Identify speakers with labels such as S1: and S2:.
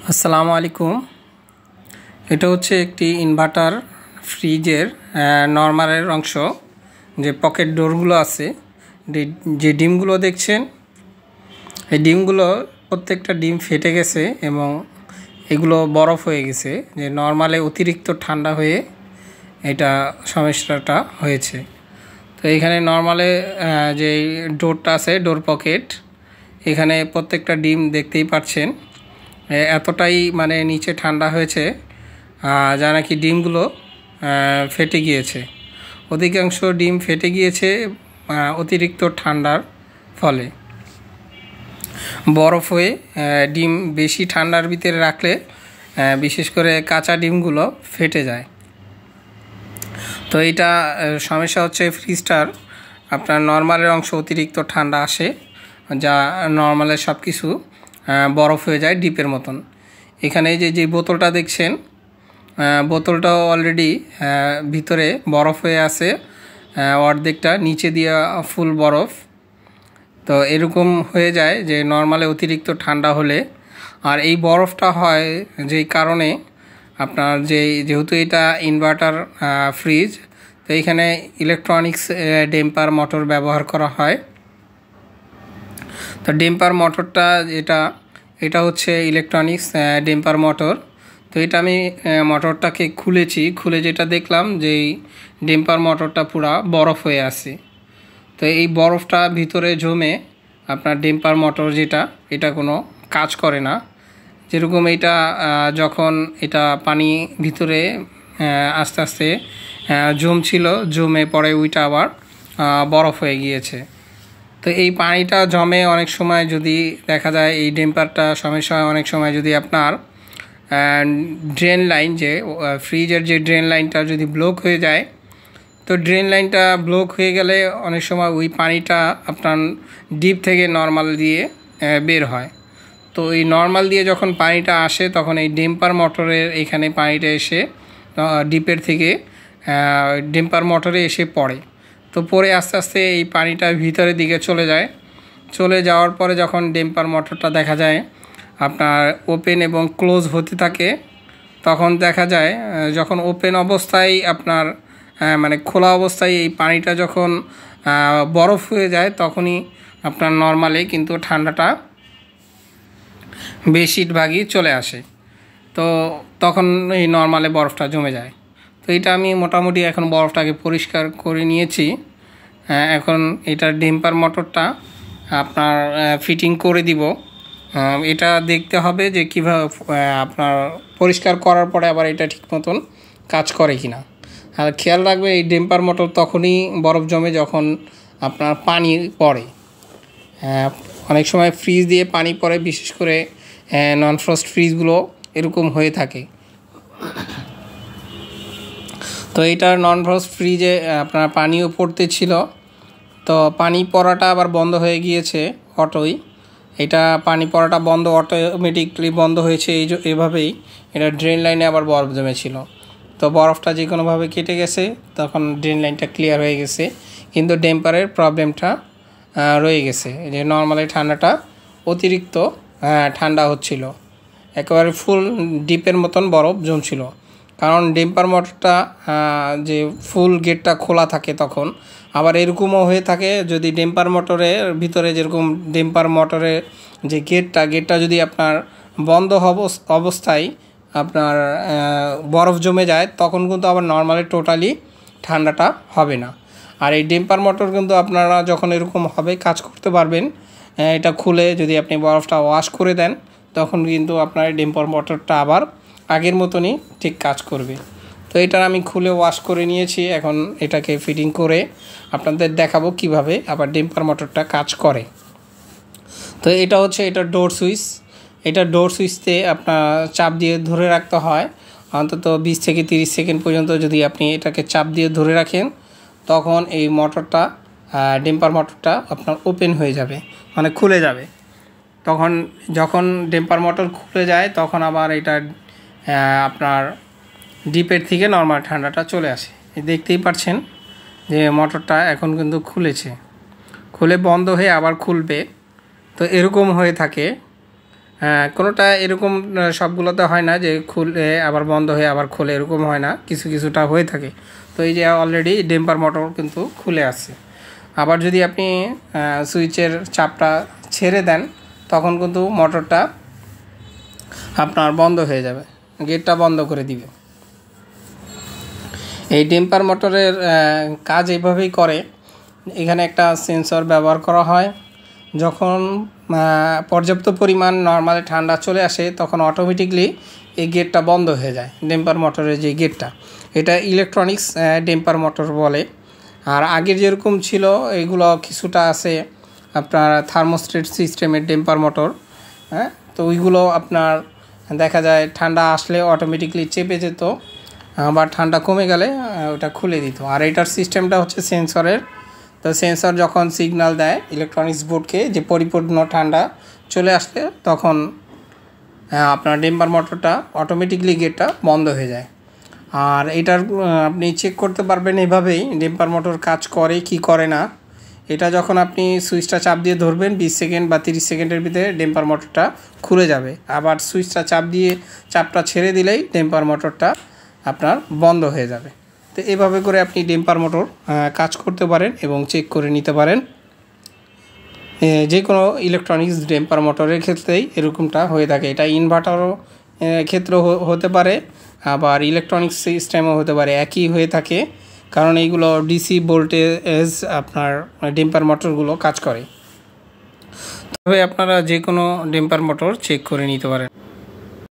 S1: আসসালামু আলাইকুম। এটা হচ্ছে একটি ইনভার্টার ফ্রিজের নরমালের অংশ। যে পকেট ডোরগুলো আছে, যে ডিমগুলো দেখছেন, এই ডিমগুলো প্রত্যেকটা ডিম ফেটে গেছে এবং এগুলো বরফ হয়ে গেছে। যে নরমালে অতিরিক্ত ঠান্ডা হয়ে এটা সমস্যাটা হয়েছে। তো এখানে নরমালে যে ডোরটা আছে, ডোর পকেট, এখানে প্রত্যেকটা ডিম দেখতেই পাচ্ছেন এতটাই মানে নিচে ঠান্ডা হয়েছে যা নাকি ডিমগুলো ফেটে গিয়েছে। অধিকাংশ ডিম ফেটে গিয়েছে অতিরিক্ত ঠান্ডার ফলে। বরফ হয়ে ডিম বেশি ঠান্ডার ভিতরে রাখলে বিশেষ করে কাঁচা ডিমগুলো ফেটে যায়। তো এটা সমস্যা হচ্ছে ফ্রিজটার আপনার নরমালের অংশ অতিরিক্ত ঠান্ডা আসে, যা নরমালের সব কিছু বরফ হয়ে যায় ডিপের মতন। এখানে যে বোতলটা দেখছেন, বোতলটাও অলরেডি ভিতরে বরফ হয়ে আছে, অর্ধেকটা নিচে দিয়ে ফুল বরফ। তো এরকম হয়ে যায় যে নরমালে অতিরিক্ত ঠান্ডা হলে। আর এই বরফটা হয় যেই কারণে আপনার যেহেতু এটা ইনভার্টার ফ্রিজ, তো এখানে ইলেকট্রনিক্স ডেম্পার মোটর ব্যবহার করা হয়। তো ডেম্পার মোটরটা এটা হচ্ছে ইলেকট্রনিক্স ডেম্পার মোটর। তো এটা আমি মোটরটাকে খুলে যেটা দেখলাম যে ডেম্পার মোটরটা পুরা বরফ হয়ে আছে। তো এই বরফটা ভিতরে জমে আপনার ডেম্পার মোটর এটা কোনো কাজ করে না। যেরকম এটা যখন এটা পানি ভিতরে আস্তে আস্তে জমে পরে ওইটা আবার বরফ হয়ে গিয়েছে। তো এই পানিটা জমে অনেক সময় যদি দেখা যায় এই ডেম্পারটা সমস্যা হয়, অনেক সময় যদি আপনার ড্রেন লাইন ফ্রিজের যে ড্রেন লাইনটা যদি ব্লক হয়ে যায়, তো ড্রেন লাইনটা ব্লক হয়ে গেলে অনেক সময় ওই পানিটা আপনার ডিপ থেকে নর্মাল দিয়ে বের হয়। তো এই নর্মাল দিয়ে যখন পানিটা আসে তখন এই ডেম্পার মোটরের এখানে পানিটা এসে ডিপের থেকে ডেম্পার মোটরে এসে পড়ে। তো পরে আস্তে আস্তে এই পানিটা ভিতরের দিকে চলে যাওয়ার পরে যখন ডেম্পার মোটরটা দেখা যায় আপনার ওপেন এবং ক্লোজ হতে থাকে, তখন দেখা যায় যখন ওপেন অবস্থায় আপনার মানে খোলা অবস্থায় এই পানিটা যখন বরফ হয়ে যায়, তখনই আপনার নর্মালে কিন্তু ঠান্ডাটা বেশিরভাগই চলে আসে। তো তখন এই নর্মালে বরফটা জমে যায়। তো এটা আমি মোটামুটি এখন বরফটাকে পরিষ্কার করে নিয়েছি। এখন এটার ডেম্পার মোটরটা আপনার ফিটিং করে দিব। এটা দেখতে হবে যে কীভাবে আপনার পরিষ্কার করার পরে আবার এটা ঠিক মতন কাজ করে কিনা। আর খেয়াল রাখবে এই ডেম্পার মোটর তখনই বরফ জমে যখন আপনার পানি পড়ে। অনেক সময় ফ্রিজ দিয়ে পানি পড়ে, বিশেষ করে নন ফ্রস্ট ফ্রিজগুলো এরকম হয়ে থাকে। তো এইটার নন ফ্রস্ট ফ্রিজে আপনার পানিও পড়তে ছিল, তো পানি পড়াটা আবার বন্ধ হয়ে গিয়েছে অটোই। এটা পানি পড়াটা অটোমেটিকলি বন্ধ হয়েছে এইভাবেই। এটা ড্রেন লাইনে আবার বরফ জমেছিল, তো বরফটা যে কোনোভাবে কেটে গেছে, তখন ড্রেন লাইনটা ক্লিয়ার হয়ে গেছে। কিন্তু ডেম্পারের প্রবলেমটা রয়ে গেছে, যে নর্মালি ঠান্ডাটা অতিরিক্ত ঠান্ডা হচ্ছিল, একেবারে ফুল ডিপের মতন বরফ জমছিল। কারণ ডেম্পার মোটরটা যে ফুল গেটটা খোলা থাকে, তখন আবার এরকমও হয়ে থাকে যদি ডেম্পার মোটরের ভিতরে যেরকম ডেম্পার মোটরের যে গেটটা যদি আপনার বন্ধ অবস্থায় আপনার বরফ জমে যায়, তখন কিন্তু আবার নর্মালি টোটালি ঠান্ডাটা হবে না। আর এই ডেম্পার মোটর কিন্তু আপনারা যখন এরকম হবে কাজ করতে পারবেন, এটা খুলে যদি আপনি বরফটা ওয়াশ করে দেন, তখন কিন্তু আপনার ডেম্পার মোটরটা আবার আগের মতনই ঠিক কাজ করবে। তো এটা আমি খুলে ওয়াশ করে নিয়েছি। এখন এটাকে ফিটিং করে আপনাদের দেখাবো কিভাবে আবার ডেম্পার মোটরটা কাজ করে। তো এটা হচ্ছে এটার ডোর সুইচ। এটা ডোর সুইচতে আপনার চাপ দিয়ে ধরে রাখতে হয় অন্তত 20 থেকে 30 সেকেন্ড পর্যন্ত। যদি আপনি এটাকে চাপ দিয়ে ধরে রাখেন, তখন এই মোটরটা ডেম্পার মোটরটা আপনার ওপেন হয়ে যাবে, মানে খুলে যাবে। যখন ডেম্পার মোটর খুলে যায়, তখন আবার এটা আপনার ডিপের থেকে নর্মাল ঠান্ডাটা চলে আসে। দেখতেই পাচ্ছেন যে মোটরটা এখন কিন্তু খুলে বন্ধ হয়ে আবার খুলবে। তো এরকম হয়ে থাকে কোনোটা এরকম সবগুলোতে হয় না যে খুলে আবার বন্ধ হয়ে আবার খোলে, এরকম হয় না, কিছু কিছুটা হয়ে থাকে। তো এই যে অলরেডি ডেম্পার মোটর কিন্তু খুলে আছে। আবার যদি আপনি সুইচের চাপটা ছেড়ে দেন তখন কিন্তু মোটরটা আপনার বন্ধ হয়ে যাবে, গেটটা বন্ধ করে দিবে। এই ডেম্পার মোটরের কাজ এইভাবেই করে। এখানে একটা সেন্সর ব্যবহার করা হয়। যখন পর্যাপ্ত পরিমাণ নর্মালি ঠান্ডা চলে আসে তখন অটোমেটিকলি এই গেটটা বন্ধ হয়ে যায়। ডেম্পার মোটরের যে গেটটা, এটা ইলেকট্রনিক্স ডেম্পার মোটর বলে। আর আগের যেরকম ছিল এগুলো কিছুটা আছে আপনার থার্মোস্টেট সিস্টেমের ডেম্পার মোটর। তো ওইগুলো আপনার দেখা যায় ঠান্ডা আসলে অটোমেটিকলি চেপে যেত, আবার ঠান্ডা কমে গেলে ওটা খুলে দিত। আর এটার সিস্টেমটা হচ্ছে সেন্সরের। তো সেন্সর যখন সিগন্যাল দেয় ইলেকট্রনিক্স বোর্ডকে যে পরিপূর্ণ ঠান্ডা চলে আসলে তখন আপনার ডেম্পার মোটরটা অটোমেটিকলি গেটটা বন্ধ হয়ে যায়। আর এটার আপনি চেক করতে পারবেন এভাবেই ডেম্পার মোটর কাজ করে কি করে না। এটা যখন আপনি সুইচটা চাপ দিয়ে ধরবেন 20 সেকেন্ড বা 30 সেকেন্ডের ভিতরে ডেম্পার মোটরটা খুলে যাবে। আবার সুইচটা চাপটা ছেড়ে দিলেই ডেম্পার মোটরটা আপনার বন্ধ হয়ে যাবে। তো এভাবে করে আপনি ডেম্পার মোটর কাজ করতে পারেন এবং চেক করে নিতে পারেন। যে কোনো ইলেকট্রনিক্স ডেম্পার মোটরের ক্ষেত্রেই এরকমটা হয়ে থাকে। এটা ইনভার্টারও ক্ষেত্রেও হতে পারে, আবার ইলেকট্রনিক্স সিস্টেমও হতে পারে, একই হয়ে থাকে। কারণ এইগুলো ডিসি ভোল্টেজ আপনার ডেম্পার মোটরগুলো কাজ করে। তবে আপনারা যে কোনো ডেম্পার মোটর চেক করে নিতে পারেন।